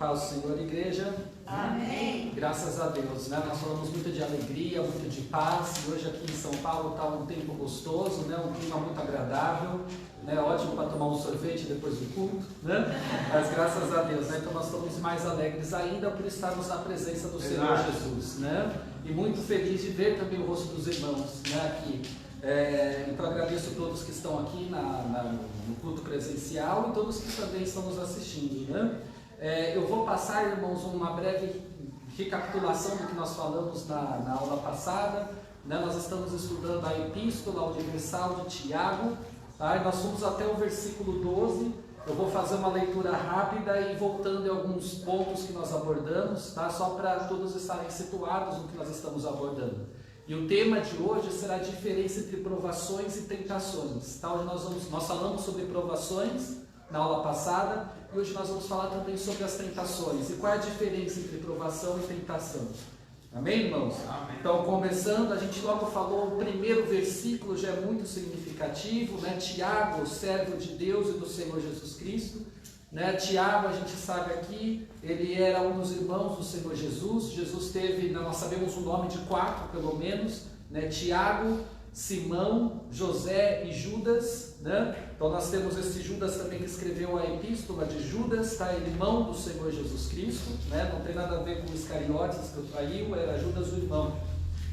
paz do Senhor, igreja. Amém. Graças a Deus, né? Nós falamos muito de alegria, muito de paz. E hoje aqui em São Paulo está um tempo gostoso, né? Um clima muito agradável, né? Ótimo para tomar um sorvete depois do culto, né? Mas graças a Deus, né? Então nós estamos mais alegres ainda por estarmos na presença do Senhor Jesus, né? E muito feliz de ver também o rosto dos irmãos, né? Aqui. Então agradeço a todos que estão aqui no culto presencial e todos que também estão nos assistindo, né? Eu vou passar, irmãos, uma breve recapitulação do que nós falamos na aula passada, né? Nós estamos estudando a Epístola Universal de Tiago, tá? E nós fomos até o versículo 12. Eu vou fazer uma leitura rápida e voltando em alguns pontos que nós abordamos, tá? Só para todos estarem situados no que nós estamos abordando. E o tema de hoje será a diferença entre provações e tentações, tá? Hoje nós falamos sobre provações na aula passada e hoje nós vamos falar também sobre as tentações. E qual é a diferença entre provação e tentação? Amém, irmãos? Amém. Então, começando, a gente logo falou, o primeiro versículo já é muito significativo, né? Tiago, servo de Deus e do Senhor Jesus Cristo, né? Tiago, a gente sabe aqui, ele era um dos irmãos do Senhor Jesus. Jesus teve, nós sabemos o nome de 4 pelo menos, né? Tiago, Simão, José e Judas, né? Então nós temos esse Judas também que escreveu a epístola de Judas, tá? Irmão do Senhor Jesus Cristo, né? Não tem nada a ver com os Iscariotes que o traiu, era Judas o irmão.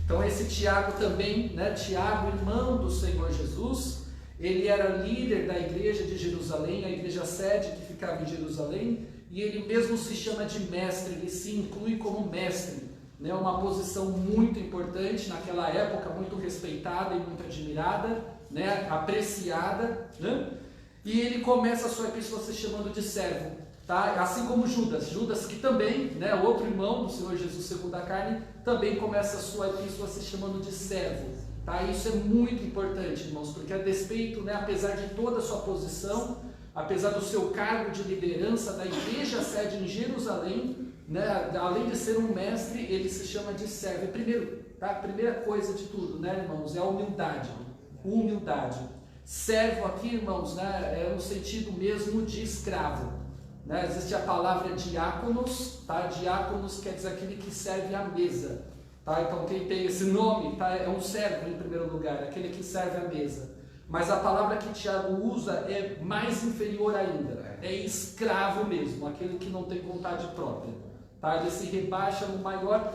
Então esse Tiago também, né? Tiago, irmão do Senhor Jesus, ele era líder da igreja de Jerusalém, a igreja sede que ficava em Jerusalém, e ele mesmo se chama de mestre, ele se inclui como mestre, né? Uma posição muito importante naquela época, muito respeitada e muito admirada, né? Apreciada, né? E ele começa a sua epístola se chamando de servo, tá? Assim como Judas que também, né? Outro irmão do Senhor Jesus segundo a carne, também começa a sua epístola se chamando de servo, tá? Isso é muito importante, irmãos, porque a despeito, né? Apesar de toda a sua posição, apesar do seu cargo de liderança da igreja sede em Jerusalém, né? Além de ser um mestre, ele se chama de servo. Primeiro, tá? A primeira coisa de tudo, né, irmãos, é a humildade. Humildade. Servo aqui, irmãos, né, é no sentido mesmo de escravo, né? Existe a palavra diáconos, tá? Diáconos quer dizer aquele que serve à mesa, tá? Então quem tem esse nome, tá? É um servo em primeiro lugar, aquele que serve à mesa. Mas a palavra que Tiago usa é mais inferior ainda, é escravo mesmo, aquele que não tem vontade própria, tá? Ele se rebaixa no maior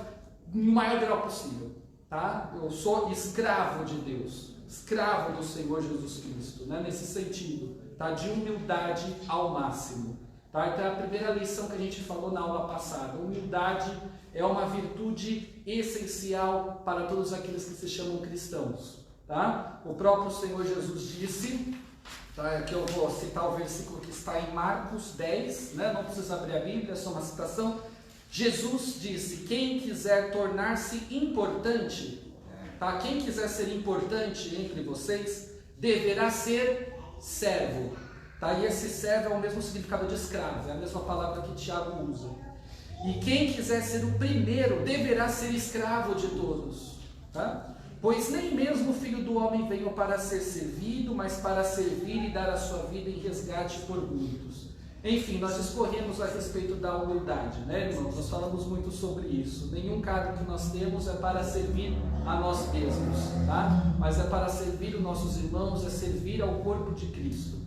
grau possível, tá? Eu sou escravo de Deus, escravo do Senhor Jesus Cristo, né? Nesse sentido, tá? De humildade ao máximo, tá? Então é a primeira lição que a gente falou na aula passada. Humildade é uma virtude essencial para todos aqueles que se chamam cristãos, tá? O próprio Senhor Jesus disse, tá? Aqui eu vou citar o versículo que está em Marcos 10, né? Não precisa abrir a Bíblia, é só uma citação. Jesus disse: quem quiser tornar-se importante, tá? Quem quiser ser importante entre vocês, deverá ser servo, tá? E esse servo é o mesmo significado de escravo, é a mesma palavra que Tiago usa. E quem quiser ser o primeiro, deverá ser escravo de todos, tá? Pois nem mesmo o Filho do Homem veio para ser servido, mas para servir e dar a sua vida em resgate por muitos. Enfim, nós discorremos a respeito da humildade, né, irmãos? Nós falamos muito sobre isso. Nenhum cargo que nós temos é para servir a nós mesmos, tá? Mas é para servir os nossos irmãos, é servir ao corpo de Cristo.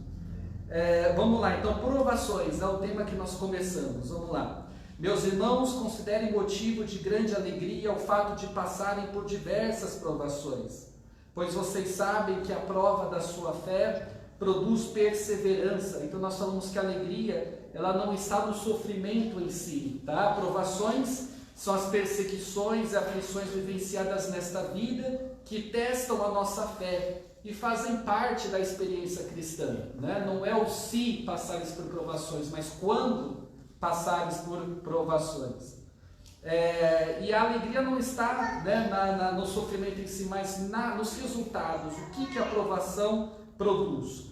Vamos lá, então, provações, é o tema que nós começamos. Vamos lá. Meus irmãos, considerem motivo de grande alegria o fato de passarem por diversas provações, pois vocês sabem que a prova da sua fé produz perseverança. Então nós falamos que a alegria, ela não está no sofrimento em si, tá? Provações são as perseguições e aflições vivenciadas nesta vida que testam a nossa fé e fazem parte da experiência cristã, né? Não é o se passares por provações, mas quando passares por provações. E a alegria não está, né, no sofrimento em si, mas nos resultados, o que a provação produz.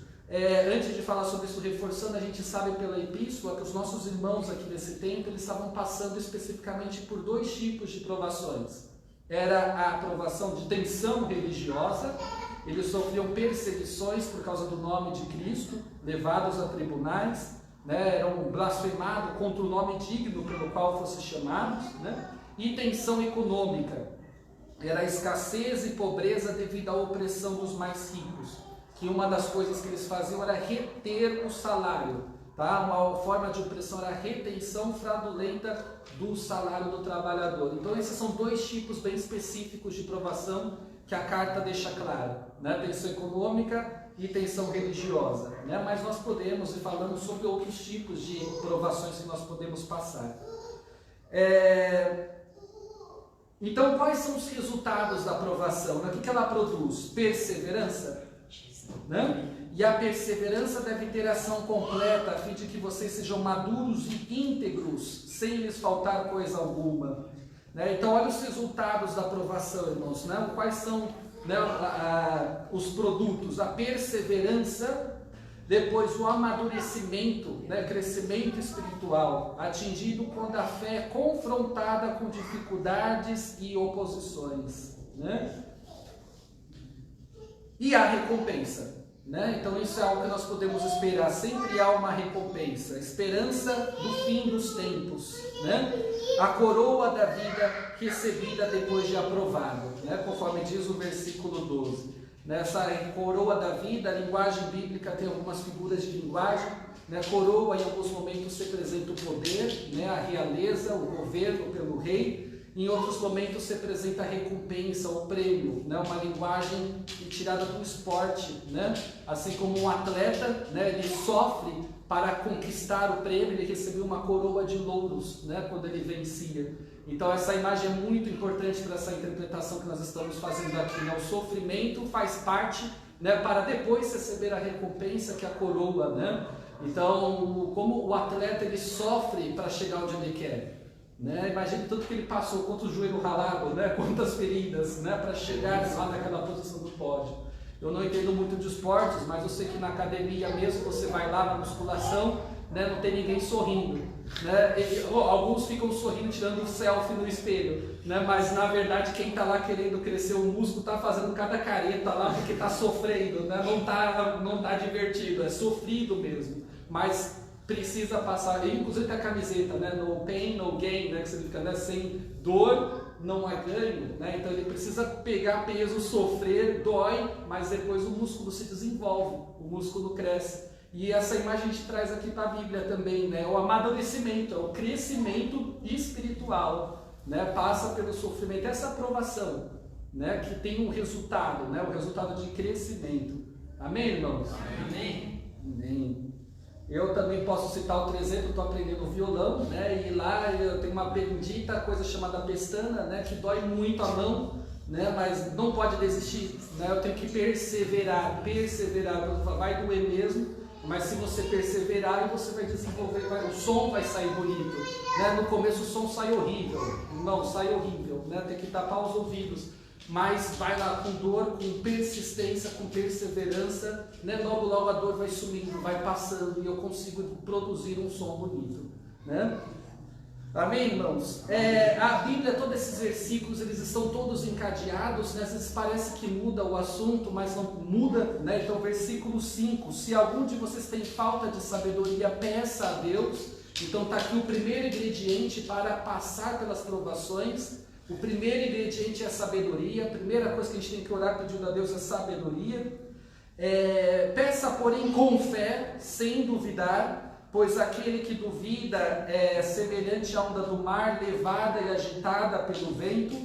Antes de falar sobre isso, reforçando, a gente sabe pela epístola que os nossos irmãos aqui nesse tempo, eles estavam passando especificamente por 2 tipos de provações. Era a provação de tensão religiosa, eles sofriam perseguições por causa do nome de Cristo, levados a tribunais, né, eram blasfemados contra o nome digno pelo qual fossem chamados, né? E tensão econômica, era a escassez e pobreza devido à opressão dos mais ricos, que uma das coisas que eles faziam era reter o salário, tá? Uma forma de opressão era a retenção fraudulenta do salário do trabalhador. Então esses são dois tipos bem específicos de provação que a carta deixa claro, né? Tensão econômica e tensão religiosa, né? Mas nós podemos, e falamos sobre outros tipos de provações que nós podemos passar. Então, quais são os resultados da provação? O que ela produz? Perseverança, né? E a perseverança deve ter ação completa, a fim de que vocês sejam maduros e íntegros, sem lhes faltar coisa alguma, né? Então, olha os resultados da provação, irmãos, né? Quais são, né, os produtos? A perseverança, depois o amadurecimento, né, crescimento espiritual, atingido quando a fé é confrontada com dificuldades e oposições, né? E a recompensa, né? Então isso é algo que nós podemos esperar, sempre há uma recompensa, esperança do fim dos tempos, né? A coroa da vida recebida depois de aprovado, né? Conforme diz o versículo 12. Nessa coroa da vida, a linguagem bíblica tem algumas figuras de linguagem, né? Coroa em alguns momentos representa o poder, né? A realeza, o governo pelo rei. Em outros momentos representa a recompensa, o prêmio, né? Uma linguagem tirada do esporte, né? Assim como um atleta, né, ele sofre para conquistar o prêmio, ele recebeu uma coroa de louros, né, quando ele vencia. Então essa imagem é muito importante para essa interpretação que nós estamos fazendo aqui, né? O sofrimento faz parte, né, para depois receber a recompensa, que é a coroa, né? Então, como o atleta ele sofre para chegar onde ele quer, né? Imagine tanto que ele passou, quanto joelho ralado, né? Quantas feridas, né? Para chegar lá naquela posição do pódio. Eu não entendo muito de esportes, mas eu sei que na academia mesmo, você vai lá na musculação, né? Não tem ninguém sorrindo, né? Alguns ficam sorrindo, tirando um selfie no espelho, né? Mas na verdade quem está lá querendo crescer o músculo está fazendo cada careta lá porque está sofrendo, né? Não tá divertido, é sofrido mesmo, mas precisa passar, inclusive a camiseta, né? No pain, no gain, né? Que significa, né? Sem dor não há ganho, né? Então ele precisa pegar peso, sofrer, dói, mas depois o músculo se desenvolve, o músculo cresce. E essa imagem a gente traz aqui para a Bíblia também, né? O amadurecimento, o crescimento espiritual, né? Passa pelo sofrimento, essa aprovação, né? Que tem um resultado, né? O resultado de crescimento. Amém, irmãos? Amém. Amém. Eu também posso citar outro exemplo, estou aprendendo violão, né? E lá eu tenho uma bendita coisa chamada pestana, né? Que dói muito a mão, né? Mas não pode desistir, né? Eu tenho que perseverar, vai doer mesmo, mas se você perseverar, você vai desenvolver, o som vai sair bonito, né? No começo o som sai horrível, não, sai horrível, né? Tem que tapar os ouvidos. Mas vai lá com dor, com persistência, com perseverança, né? Logo logo a dor vai sumindo, vai passando e eu consigo produzir um som bonito, né? Amém, irmãos? A Bíblia, todos esses versículos, eles estão todos encadeados, né? Às vezes parece que muda o assunto, mas não muda, né? Então versículo 5, se algum de vocês tem falta de sabedoria, peça a Deus. Então está aqui o primeiro ingrediente para passar pelas provações. O primeiro ingrediente é a sabedoria. A primeira coisa que a gente tem que orar pedindo a Deus é sabedoria. Peça, porém, com fé, sem duvidar, pois aquele que duvida é semelhante à onda do mar, levada e agitada pelo vento.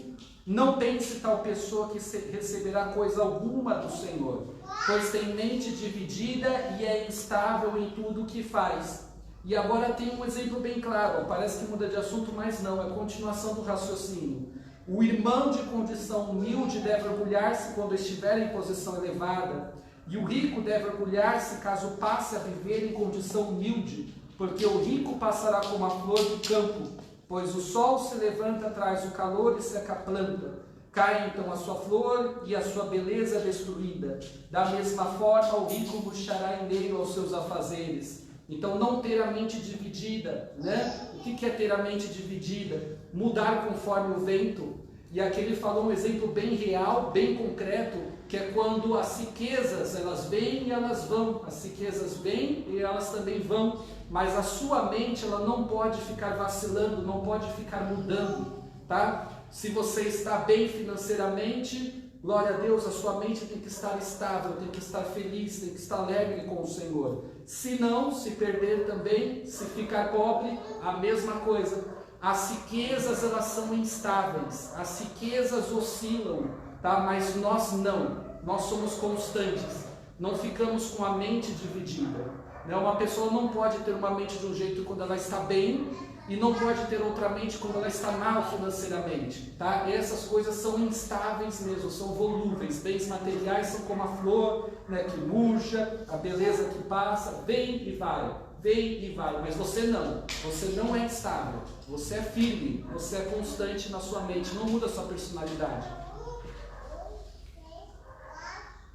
Não pense tal pessoa que receberá coisa alguma do Senhor, pois tem mente dividida e é instável em tudo o que faz. E agora tem um exemplo bem claro, parece que muda de assunto, mas não, é a continuação do raciocínio. O irmão de condição humilde deve orgulhar-se quando estiver em posição elevada, e o rico deve orgulhar-se caso passe a viver em condição humilde, porque o rico passará como a flor do campo, pois o sol se levanta, traz o calor e seca a planta. Cai então a sua flor e a sua beleza é destruída. Da mesma forma o rico murchará em meio aos seus afazeres. Então não ter a mente dividida, né? O que é ter a mente dividida? Mudar conforme o vento. E aqui ele falou um exemplo bem real, bem concreto, que é quando as riquezas, elas vêm e elas vão. As riquezas vêm e elas também vão. Mas a sua mente, ela não pode ficar vacilando, não pode ficar mudando, tá? Se você está bem financeiramente, glória a Deus, a sua mente tem que estar estável, tem que estar feliz, tem que estar alegre com o Senhor. Se não, se perder também, se ficar pobre, a mesma coisa. As riquezas, elas são instáveis, as riquezas oscilam, tá? Mas nós não, nós somos constantes, não ficamos com a mente dividida. Né? Uma pessoa não pode ter uma mente de um jeito quando ela está bem, e não pode ter outra mente quando ela está mal financeiramente, tá? Essas coisas são instáveis mesmo, são volúveis. Bens materiais são como a flor, né, que murcha, a beleza que passa, vem e vai, mas você não é instável, você é firme, você é constante na sua mente, não muda a sua personalidade.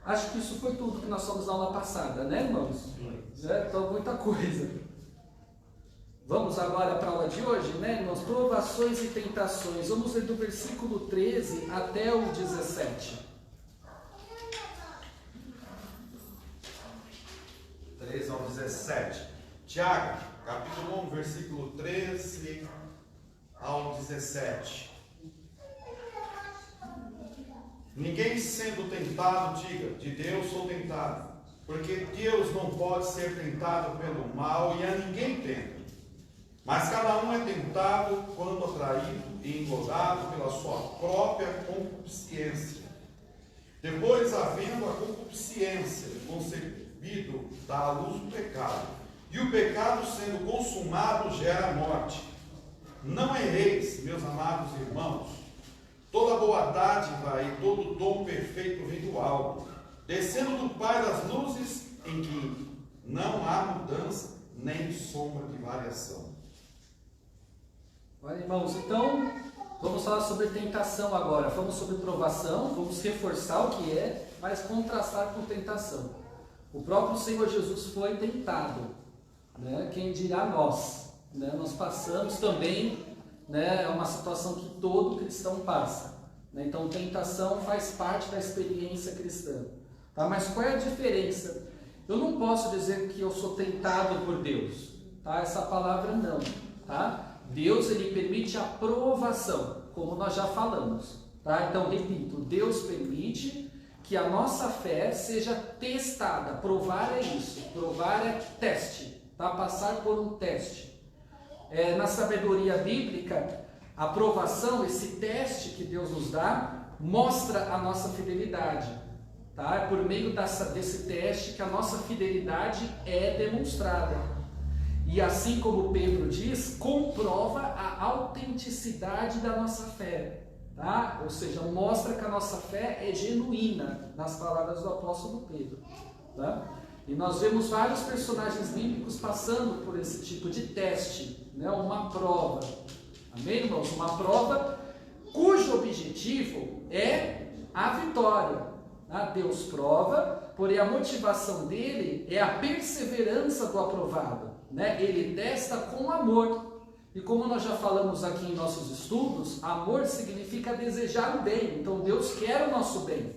Acho que isso foi tudo que nós fomos na aula passada, né, irmãos? Então, muita coisa. Vamos agora para a aula de hoje, né, irmãos? Provações e tentações. Vamos ler do versículo 13 até o 17. 13 ao 17. Tiago, capítulo 1, versículo 13 ao 17. Ninguém sendo tentado diga, de Deus sou tentado, porque Deus não pode ser tentado pelo mal e a ninguém tenta. Mas cada um é tentado quando atraído e engodado pela sua própria concupiscência. Depois, havendo a concupiscência concebido, dá à luz o pecado. E o pecado, sendo consumado, gera morte. Não erreis, meus amados irmãos. Toda boa dádiva e todo dom perfeito vem do alto, descendo do Pai das luzes, em que não há mudança nem sombra de variação. Olha, irmãos, então vamos falar sobre tentação agora. Falamos sobre provação, vamos reforçar o que é, mas contrastar com tentação. O próprio Senhor Jesus foi tentado, né? Quem dirá nós, né? Nós passamos também, né? É uma situação que todo cristão passa, né? Então tentação faz parte da experiência cristã, tá? Mas qual é a diferença? Eu não posso dizer que eu sou tentado por Deus, tá? Essa palavra não, tá? Deus, ele permite a provação, como nós já falamos, tá? Então, repito, Deus permite que a nossa fé seja testada. Provar é isso, provar é teste, tá? Passar por um teste. Na sabedoria bíblica, a provação, esse teste que Deus nos dá, mostra a nossa fidelidade, tá? É por meio desse teste que a nossa fidelidade é demonstrada. E assim como Pedro diz, comprova a autenticidade da nossa fé, tá? Ou seja, mostra que a nossa fé é genuína, nas palavras do apóstolo Pedro, tá? E nós vemos vários personagens bíblicos passando por esse tipo de teste, né? Uma prova, amém, irmãos? Uma prova cujo objetivo é a vitória, tá? Deus prova, porém a motivação dele é a perseverança do aprovado. Né? Ele testa com amor, e como nós já falamos aqui em nossos estudos, amor significa desejar o bem. Então Deus quer o nosso bem,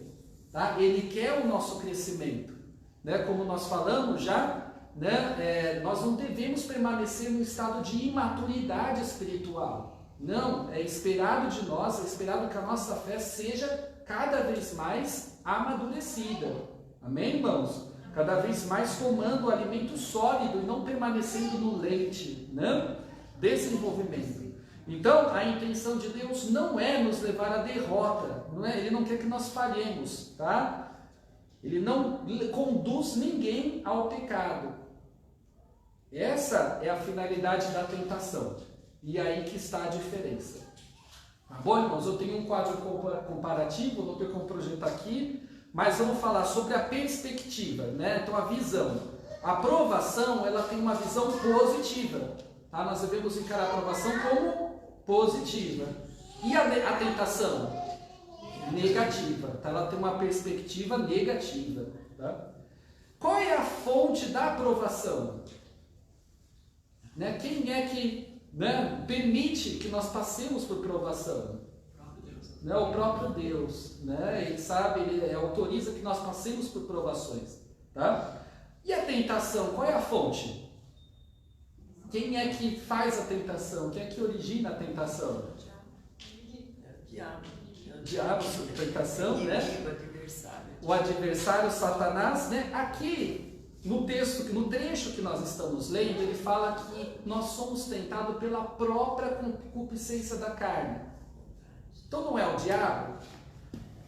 tá? Ele quer o nosso crescimento, né? Como nós falamos já, né? Nós não devemos permanecer no estado de imaturidade espiritual, não, é esperado de nós, é esperado que a nossa fé seja cada vez mais amadurecida, amém, irmãos? Cada vez mais tomando o alimento sólido e não permanecendo no leite, né? Desenvolvimento. Então, a intenção de Deus não é nos levar à derrota, não é? Ele não quer que nós falhemos, tá? Ele não conduz ninguém ao pecado. Essa é a finalidade da tentação. E aí que está a diferença. Tá bom, irmãos? Eu tenho um quadro comparativo, não tenho como projetar aqui, mas vamos falar sobre a perspectiva, né? Então a visão. A provação, ela tem uma visão positiva, tá? Nós devemos encarar a provação como positiva. E a tentação? Negativa, tá? Ela tem uma perspectiva negativa, tá? Qual é a fonte da provação? Né? Quem é que, né, permite que nós passemos por provação? né? O próprio Deus, né? Ele sabe, ele autoriza que nós passemos por provações, tá? E a tentação, qual é a fonte? Quem é que faz a tentação? Quem é que origina a tentação? O diabo, a tentação, né? O adversário, Satanás, né? Aqui, no trecho que nós estamos lendo, ele fala que nós somos tentados pela própria concupiscência da carne. Então não é o diabo?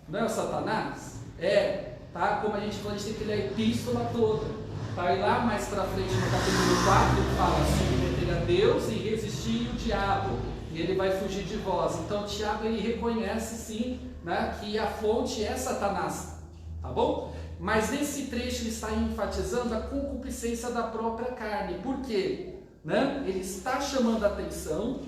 Não é o Satanás? É, tá? Como a gente falou, a gente tem que ler a epístola toda. Tá? E lá mais pra frente, no capítulo 4, ele fala: submeter a Deus e resistir o diabo, e ele vai fugir de vós. Então Tiago, ele reconhece sim, né, que a fonte é Satanás, tá bom? Mas nesse trecho ele está enfatizando a concupiscência da própria carne. Por quê? Né? Ele está chamando a atenção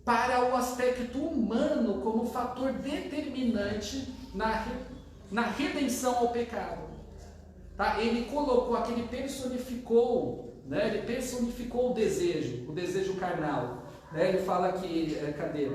para o aspecto humano como fator determinante na redenção ao pecado. Tá? Ele colocou aqui, ele personificou, né? Ele personificou o desejo carnal. Né? Ele fala aqui, cadê?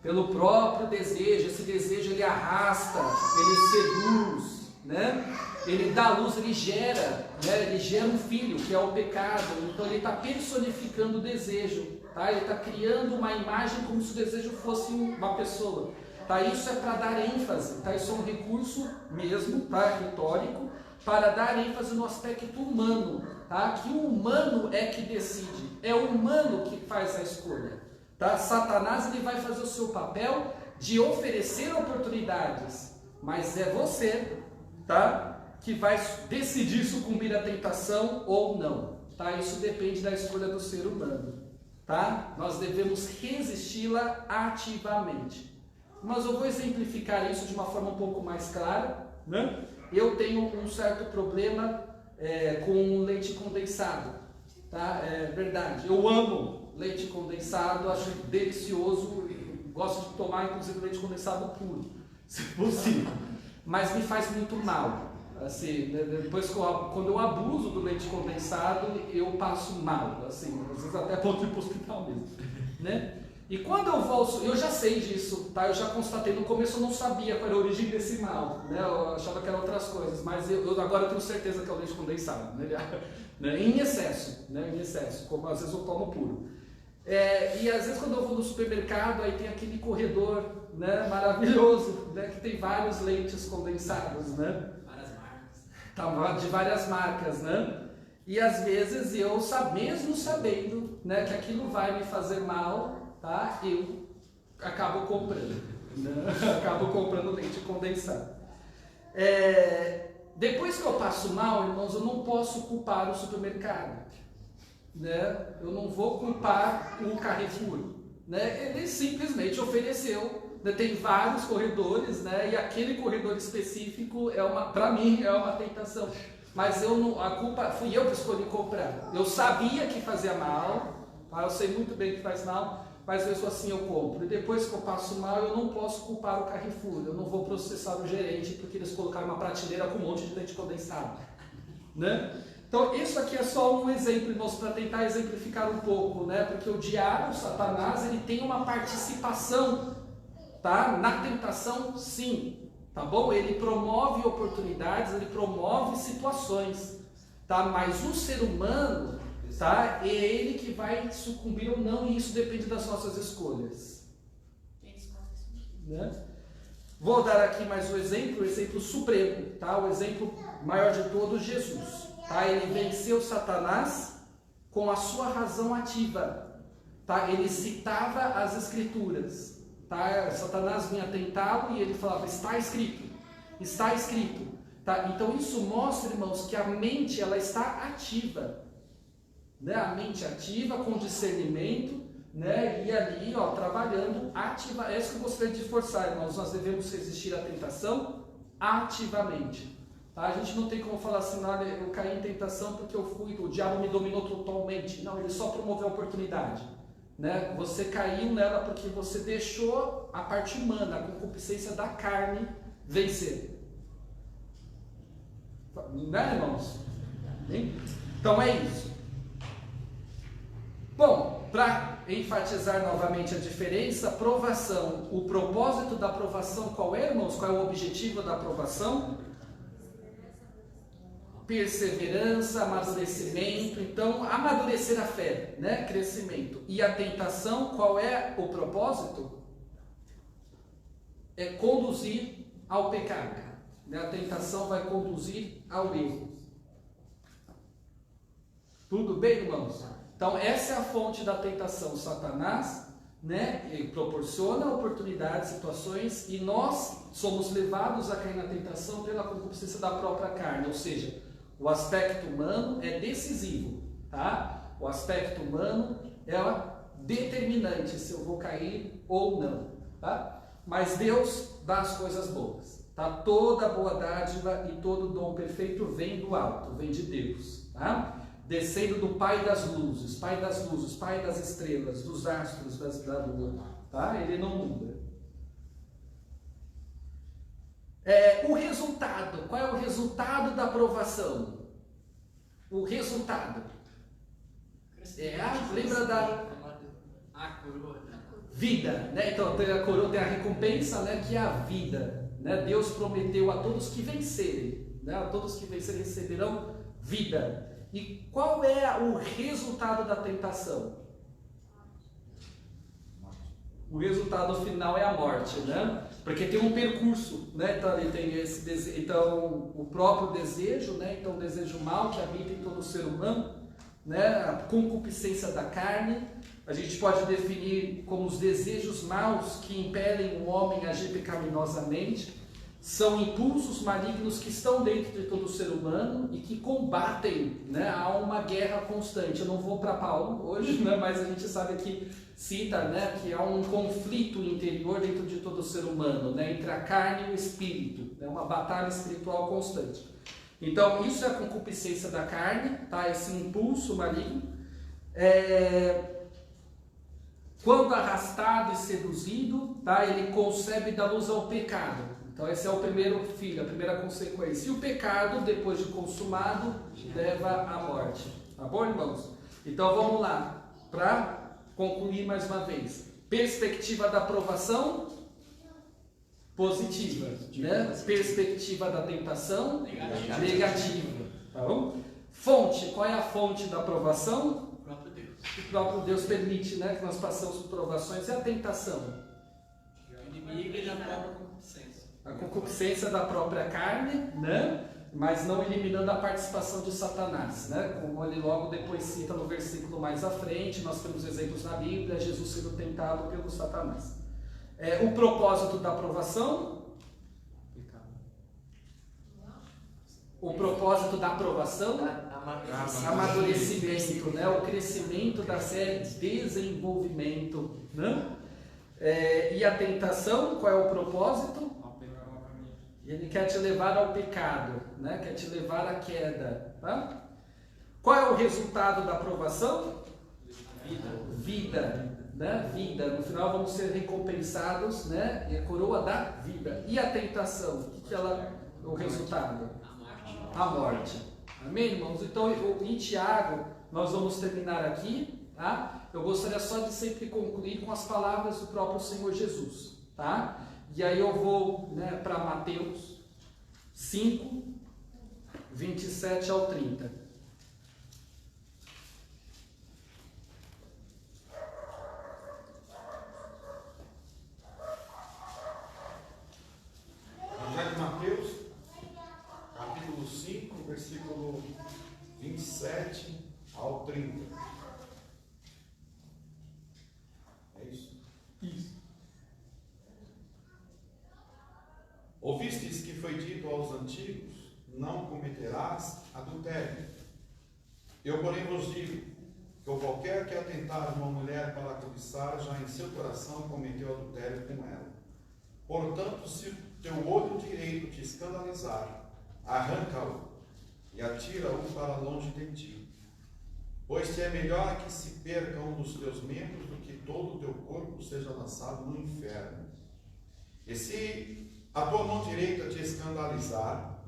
Pelo próprio desejo, esse desejo ele arrasta, ele seduz, né? Ele dá luz, ele gera, né? Ele gera um filho, que é o pecado. Então ele está personificando o desejo, tá? Ele está criando uma imagem como se o desejo fosse uma pessoa. Tá? Isso é para dar ênfase, tá? Isso é um recurso mesmo, tá? Retórico, para dar ênfase no aspecto humano, tá? Que o humano é que decide, é o humano que faz a escolha. Tá? Satanás, ele vai fazer o seu papel de oferecer oportunidades, mas é você, tá, que vai decidir sucumbir à tentação ou não. Tá? Isso depende da escolha do ser humano. Tá? Nós devemos resisti-la ativamente. Mas eu vou exemplificar isso de uma forma um pouco mais clara, né? Eu tenho um certo problema com leite condensado, tá? É verdade, eu amo leite condensado, acho delicioso, gosto de tomar inclusive leite condensado puro, se possível, mas me faz muito mal. Assim, depois quando eu abuso do leite condensado, eu passo mal, assim, às vezes até ponto de ir para o hospital mesmo, né? E quando eu volto, eu já sei disso, tá? Eu já constatei, no começo eu não sabia qual era a origem desse mal, né? Eu achava que eram outras coisas, mas agora eu tenho certeza que é o leite condensado, né? Em excesso, né? Em excesso, como às vezes eu tomo puro. E às vezes quando eu vou no supermercado, aí tem aquele corredor, né, maravilhoso, né, que tem vários leites condensados, né? Várias marcas. Tá, de várias marcas, né? E às vezes eu, mesmo sabendo, né, que aquilo vai me fazer mal, tá? Eu acabo comprando, né? Acabo comprando leite condensado. Depois que eu passo mal, irmãos, eu não posso culpar o supermercado, né? Eu não vou culpar o Carrefour, né? Ele simplesmente ofereceu, né? Tem vários corredores, né? E aquele corredor específico para mim é uma tentação. Mas a culpa fui eu que escolhi comprar. Eu sabia que fazia mal, tá? Eu sei muito bem que faz mal, mas mesmo assim eu compro. E depois que eu passo mal, eu não posso culpar o Carrefour. Eu não vou processar o gerente porque eles colocaram uma prateleira com um monte de leite condensado, né? Então isso aqui é só um exemplo, irmãos, para tentar exemplificar um pouco, né? Porque o diabo, o Satanás, ele tem uma participação, tá? Na tentação, sim, tá bom? Ele promove oportunidades, ele promove situações, tá? Mas o ser humano, tá? É ele que vai sucumbir ou não, e isso depende das nossas escolhas, né? Vou dar aqui mais um exemplo, o exemplo supremo, tá? O exemplo maior de todos, Jesus. Tá? Ele venceu Satanás com a sua razão ativa, tá? Ele citava as escrituras, tá? Satanás vinha tentá-lo e ele falava: está escrito, está escrito, tá? Então isso mostra, irmãos, que a mente ela está ativa, né? A mente ativa com discernimento, né? E ali, ó, trabalhando ativa. É isso que eu gostaria de forçar, irmãos. Nós devemos resistir à tentação ativamente. A gente não tem como falar assim: olha, eu caí em tentação porque o diabo me dominou totalmente. Não, ele só promoveu a oportunidade, né? Você caiu nela porque você deixou a parte humana, a concupiscência da carne vencer, né, irmãos? Então é isso. Bom, para enfatizar novamente a diferença, provação, o propósito da provação, qual é, irmãos? Qual é o objetivo da provação? Perseverança, amadurecimento. Então, amadurecer a fé, né? Crescimento. E a tentação, qual é o propósito? É conduzir ao pecado. A tentação vai conduzir ao erro. Tudo bem, irmãos? Então, essa é a fonte da tentação. Satanás, né? Ele proporciona oportunidades, situações, e nós somos levados a cair na tentação pela concupiscência da própria carne. Ou seja, o aspecto humano é decisivo, tá? O aspecto humano é determinante se eu vou cair ou não, tá? Mas Deus dá as coisas boas, tá? Toda boa dádiva e todo dom perfeito vem do alto, vem de Deus, tá? Descendo do Pai das luzes, Pai das estrelas, dos astros, da lua, tá? Ele não muda. O resultado, qual é o resultado da aprovação? O resultado lembra da coroa. Vida, né? Então a coroa tem a recompensa, né? Que é a vida, né? Deus prometeu a todos que vencerem, né? A todos que vencerem receberão vida. E qual é o resultado da tentação? O resultado final é a morte, né? Porque tem um percurso, né? Então ele tem esse desejo, então o próprio desejo, né? Então o desejo mal que habita em todo ser humano, né? A concupiscência da carne, a gente pode definir como os desejos maus que impelem o homem a agir pecaminosamente. São impulsos malignos que estão dentro de todo ser humano e que combatem, né? Há uma guerra constante. Eu não vou para Paulo hoje, né? Mas a gente sabe que cita, né? Que há um conflito interior dentro de todo ser humano, né? Entre a carne e o espírito, né? Uma batalha espiritual constante. Então isso é a concupiscência da carne, tá? Esse impulso maligno. Quando arrastado e seduzido, tá? Ele concebe dar luz ao pecado. Então esse é o primeiro filho, a primeira consequência. E o pecado, depois de consumado, leva à morte. Tá bom, irmãos? Então vamos lá, para concluir mais uma vez. Perspectiva da aprovação, positiva. Né? Perspectiva da tentação, negativa. Tá bom? Fonte, qual é a fonte da aprovação? O próprio Deus. O próprio Deus permite, né, que nós passemos por provações. E a tentação? O inimigo e a própria concupiscência. A concupiscência da própria carne, né? Mas não eliminando a participação de Satanás, né? Como ele logo depois cita no versículo mais à frente, nós temos exemplos na Bíblia, Jesus sendo tentado pelo Satanás. O propósito da aprovação? O propósito da aprovação? Amadurecimento, né? O crescimento da fé, desenvolvimento, né? E a tentação, qual é o propósito? Ele quer te levar ao pecado, né? Quer te levar à queda. Tá? Qual é o resultado da aprovação? Vida. Né? Vida. No final vamos ser recompensados, né? E a coroa da vida. E a tentação? O que o resultado? A morte. Amém, irmãos? Então, em Tiago, nós vamos terminar aqui. Tá? Eu gostaria só de sempre concluir com as palavras do próprio Senhor Jesus. Tá? E aí eu vou, né, para Mateus 5, 27 ao 30. Evangelho de Mateus, capítulo 5, versículo 27 ao 30. É isso? Isso. Ouvistes que foi dito aos antigos, não cometerás adultério. Eu, porém, vos digo, que qualquer que atentar uma mulher para cobiçar, já em seu coração cometeu adultério com ela. Portanto, se o teu olho direito te escandalizar, arranca-o e atira-o para longe de ti. Pois te é melhor que se perca um dos teus membros do que todo o teu corpo seja lançado no inferno. E se a tua mão direita te escandalizar,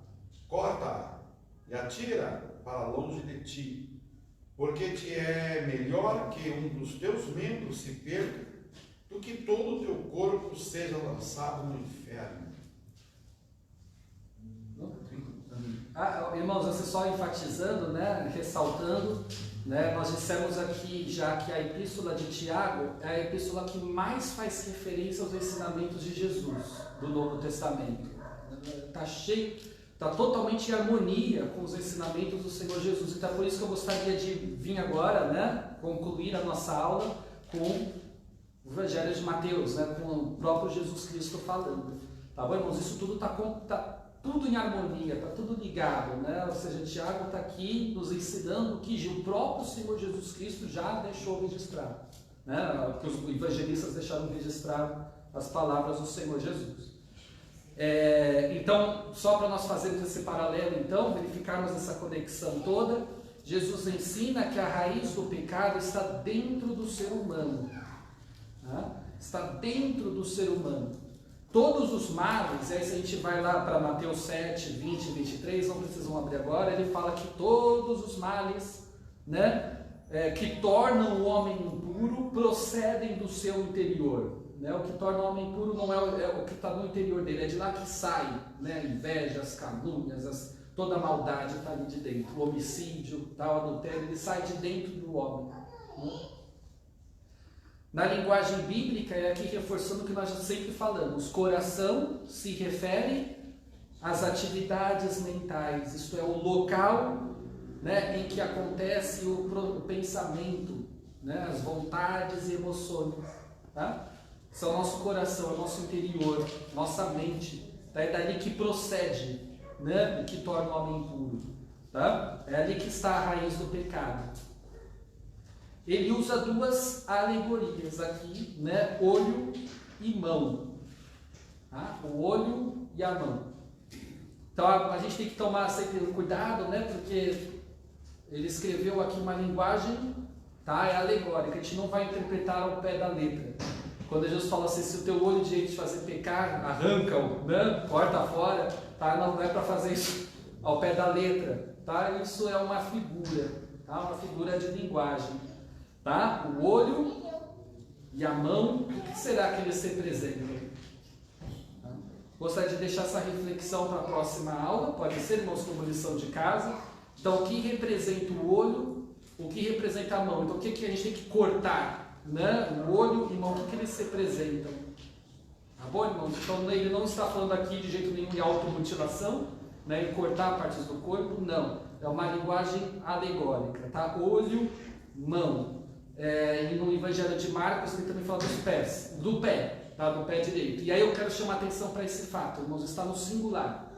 corta-a e atira para longe de ti. porque te é melhor que um dos teus membros se perca, do que todo o teu corpo seja lançado no inferno. Irmãos, você só enfatizando, né, ressaltando, né, nós dissemos aqui já que a epístola de Tiago é a epístola que mais faz referência aos ensinamentos de Jesus, do Novo Testamento. Está cheio, está totalmente em harmonia com os ensinamentos do Senhor Jesus. Então é por isso que eu gostaria de vir agora, né, concluir a nossa aula com o Evangelho de Mateus, né, com o próprio Jesus Cristo falando. Tá bom, irmãos? Isso tudo está tudo em harmonia, está tudo ligado, né? Ou seja, Tiago está aqui nos ensinando o que o próprio Senhor Jesus Cristo já deixou registrado, né? Que os evangelistas deixaram registrado as palavras do Senhor Jesus. Então, só para nós fazermos esse paralelo, então, verificarmos essa conexão toda, Jesus ensina que a raiz do pecado está dentro do ser humano, né? Está dentro do ser humano. Todos os males, e aí se a gente vai lá para Mateus 7, 20 e 23, não precisam abrir agora, ele fala que todos os males, né, que tornam o homem impuro procedem do seu interior. Né? O que torna o homem impuro não é o que está no interior dele, é de lá que sai, né? Invejas, calúnias, toda a maldade está ali de dentro. O homicídio, o adultério, ele sai de dentro do homem. Né? Na linguagem bíblica, é aqui reforçando o que nós já sempre falamos, coração se refere às atividades mentais, isto é, o local, né, em que acontece o pensamento, né, as vontades e emoções, tá? Isso é o nosso coração, é o nosso interior, nossa mente, tá? É dali que procede, né, o que torna o homem impuro, tá? É ali que está a raiz do pecado. Ele usa duas alegorias aqui, né? Olho e mão. Tá? O olho e a mão. Então a gente tem que tomar sempre cuidado, né? Porque ele escreveu aqui uma linguagem, tá? É alegórica. A gente não vai interpretar ao pé da letra. Quando Jesus fala assim, se o teu olho direito te fazer pecar, arranca-o, né? Corta fora, tá? Não é para fazer isso ao pé da letra, tá? Isso é uma figura, tá? Uma figura de linguagem. Tá? O olho e a mão, o que será que eles representam? Tá? Gostaria de deixar essa reflexão para a próxima aula, pode ser, irmãos, como lição de casa. Então, o que representa o olho, o que representa a mão? Então, o que a gente tem que cortar? Né? O olho e a mão, o que eles representam? Tá bom, irmãos? Então, ele não está falando aqui de jeito nenhum de automutilação, né? Em cortar partes do corpo, não. É uma linguagem alegórica, tá? Olho, mão. E no Evangelho de Marcos ele também fala dos pés, do pé, tá? Do pé direito. E aí eu quero chamar a atenção para esse fato, irmãos, está no singular,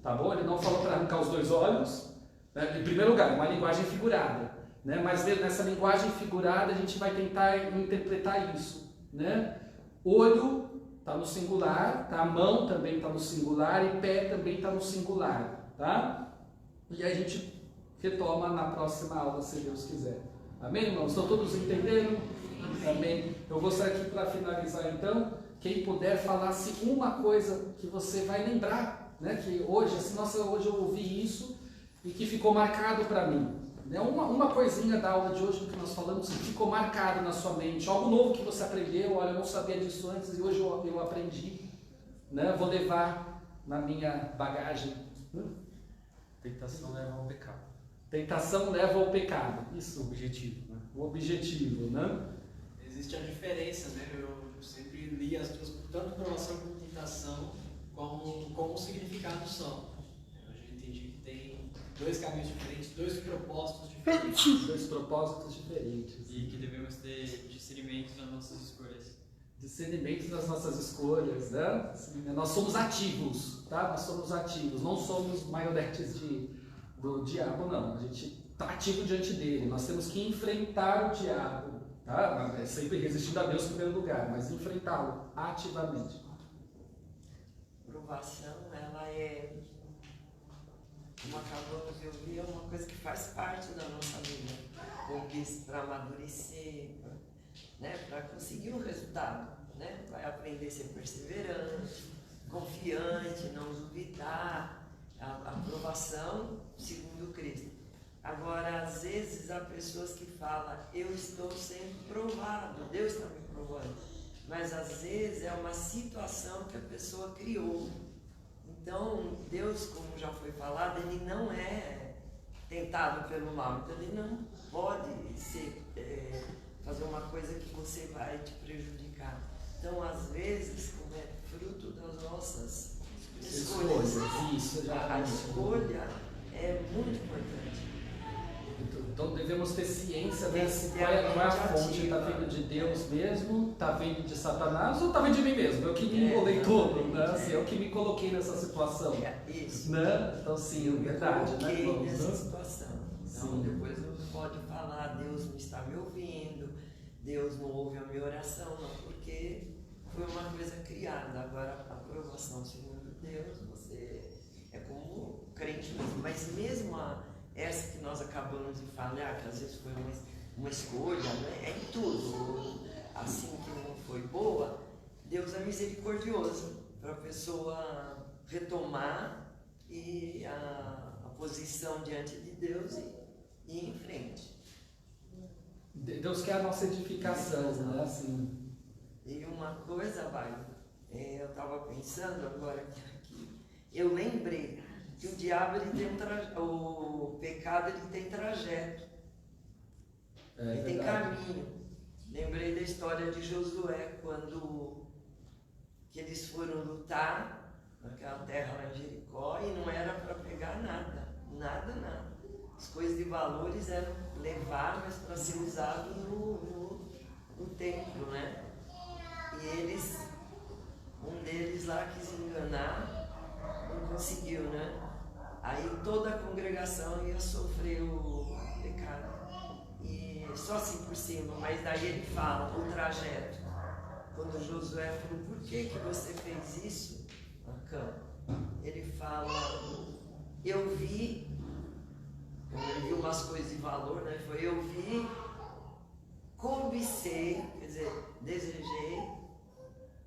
tá bom? Ele não falou para arrancar os dois olhos, né? Em primeiro lugar, uma linguagem figurada, né? Mas nessa linguagem figurada a gente vai tentar interpretar isso, né? Olho está no singular, tá? A mão também está no singular e pé também está no singular, tá? E aí a gente retoma na próxima aula, se Deus quiser. Amém, irmãos? Estão todos entendendo? Amém. Eu gostaria aqui para finalizar então, quem puder falasse uma coisa que você vai lembrar, né? Que hoje, assim, nossa, hoje eu ouvi isso e que ficou marcado para mim. Né? Uma coisinha da aula de hoje, do que nós falamos, que ficou marcado na sua mente, algo novo que você aprendeu, olha, eu não sabia disso antes e hoje eu aprendi, né? Vou levar na minha bagagem. Tentação leva ao pecado. Tentação leva ao pecado. Isso. O objetivo, né? O objetivo, né? Existe a diferença, né? Eu sempre li as duas, tanto provação como tentação, como o significado são. Eu já entendi que tem dois caminhos diferentes, dois propósitos diferentes. Dois propósitos diferentes. E que devemos ter discernimento nas nossas escolhas. Discernimento nas nossas escolhas, né? Assim, nós somos ativos, tá? Nós somos ativos, não somos marionetes do diabo, não. A gente está ativo diante dele. Nós temos que enfrentar o diabo, tá? É sempre resistindo a Deus em primeiro lugar, mas enfrentá-lo ativamente. Provação, ela é, como acabamos de ouvir, é uma coisa que faz parte da nossa vida, para amadurecer, né? Para conseguir um resultado, né? Vai aprender a ser perseverante, confiante, não duvidar. A aprovação segundo Cristo Agora, às vezes, há pessoas que falam, eu estou sendo provado, Deus está me provando. Mas, às vezes, é uma situação que a pessoa criou. Então, Deus, como já foi falado, Ele não é tentado pelo mal. Então, Ele não pode fazer uma coisa que você vai te prejudicar. Então, às vezes, como é fruto das nossas escolhas, Isso, já a escolha é muito importante. Então devemos ter ciência, né? Qual é a fonte, está vindo de Deus mesmo, está vindo de Satanás ou está vindo de mim mesmo? Eu que me enrolei todo, né? Assim, eu que me coloquei nessa situação. Isso. Né? Então sim, é verdade, né, coloquei irmãos? nessa situação. Então, Sim. depois você pode falar, Deus não está me ouvindo, Deus não ouve a minha oração, não, porque foi uma coisa criada. Agora, a aprovação segundo Deus, você é como crente mesmo. Mas mesmo essa que nós acabamos de falar, que às vezes foi uma escolha, né? É em tudo. Assim que não foi boa, Deus é misericordioso para a pessoa retomar e a posição diante de Deus e ir em frente. Deus quer a nossa edificação, né? Assim. E uma coisa, eu estava pensando agora aqui, eu lembrei que o diabo ele tem o pecado ele tem trajeto, ele tem caminho. Lembrei da história de Josué quando que eles foram lutar naquela terra lá em Jericó e não era para pegar nada. As coisas de valores eram leváveis para ser usado no templo, né? E um deles lá quis enganar, não conseguiu, né? Aí toda a congregação ia sofrer o pecado. E só assim por cima, mas daí ele fala o trajeto. Quando Josué falou, por que você fez isso, Acã? Ele fala, eu vi umas coisas de valor, né? Foi eu vi, cobicei, quer dizer, desejei,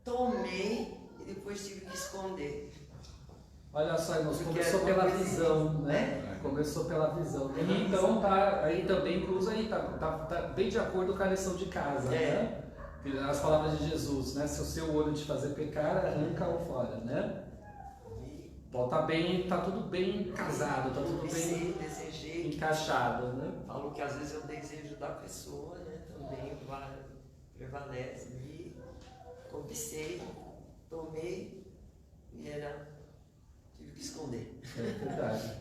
tomei e depois tive que esconder. Olha só, irmãos, começou pela visão, né? Começou pela visão. E então tá aí também incluso aí, tá bem de acordo com a lição de casa, né? As palavras de Jesus, né? Se o seu olho te fazer pecar, arranca-o fora, né? Então tá tudo bem casado, tá tudo bem desejei, encaixado, né? Falou que às vezes é o desejo da pessoa, né? Também prevalece. E cobicei, tomei e tive que esconder. É verdade.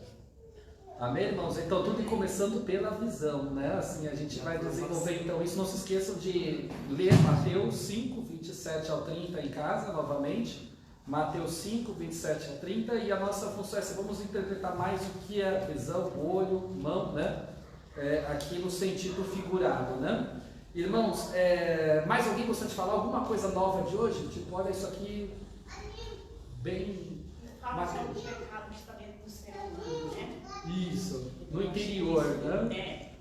Amém, irmãos? Então tudo começando pela visão, né? Assim a gente vai desenvolver então isso. Não se esqueçam de ler Mateus 5, 27 ao 30 em casa novamente. Mateus 5, 27 a 30, e a nossa função é essa, vamos interpretar mais o que é visão, olho, mão, né? Aqui no sentido figurado, né? Irmãos, mais alguém gostaria de falar alguma coisa nova de hoje? Tipo, olha isso aqui, bem... Fala sobre o pecado que está dentro do ser humano, né? Isso, no interior, né?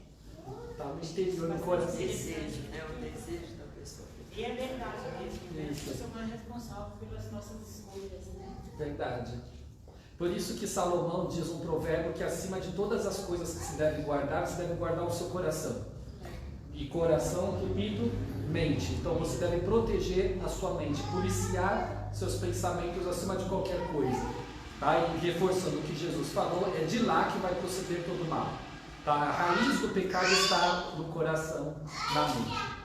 Tá no interior, no coração. O desejo, né? O desejo da pessoa. E é verdade mesmo, né? Isso. Nós somos responsáveis pelas nossas escolhas, né? Verdade. Por isso que Salomão diz um provérbio que acima de todas as coisas que se deve guardar o seu coração. E coração, repito, mente. Então você deve proteger a sua mente, policiar seus pensamentos acima de qualquer coisa. Tá? E reforçando o que Jesus falou, é de lá que vai proceder todo mal. Tá? A raiz do pecado está no coração, na mente.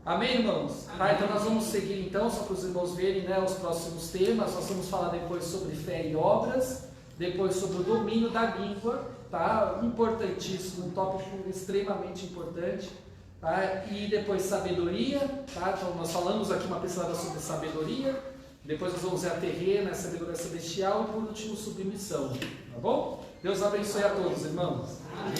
Amém, irmãos? Tá, então nós vamos seguir então, só para os irmãos verem, né, os próximos temas. Nós vamos falar depois sobre fé e obras, depois sobre o domínio da língua, tá? Importantíssimo, um tópico extremamente importante, tá? E depois sabedoria, tá? Então nós falamos aqui uma pincelada sobre sabedoria, depois nós vamos ver a terrena, a sabedoria celestial e por último submissão, tá bom? Deus abençoe a todos, irmãos. Amém.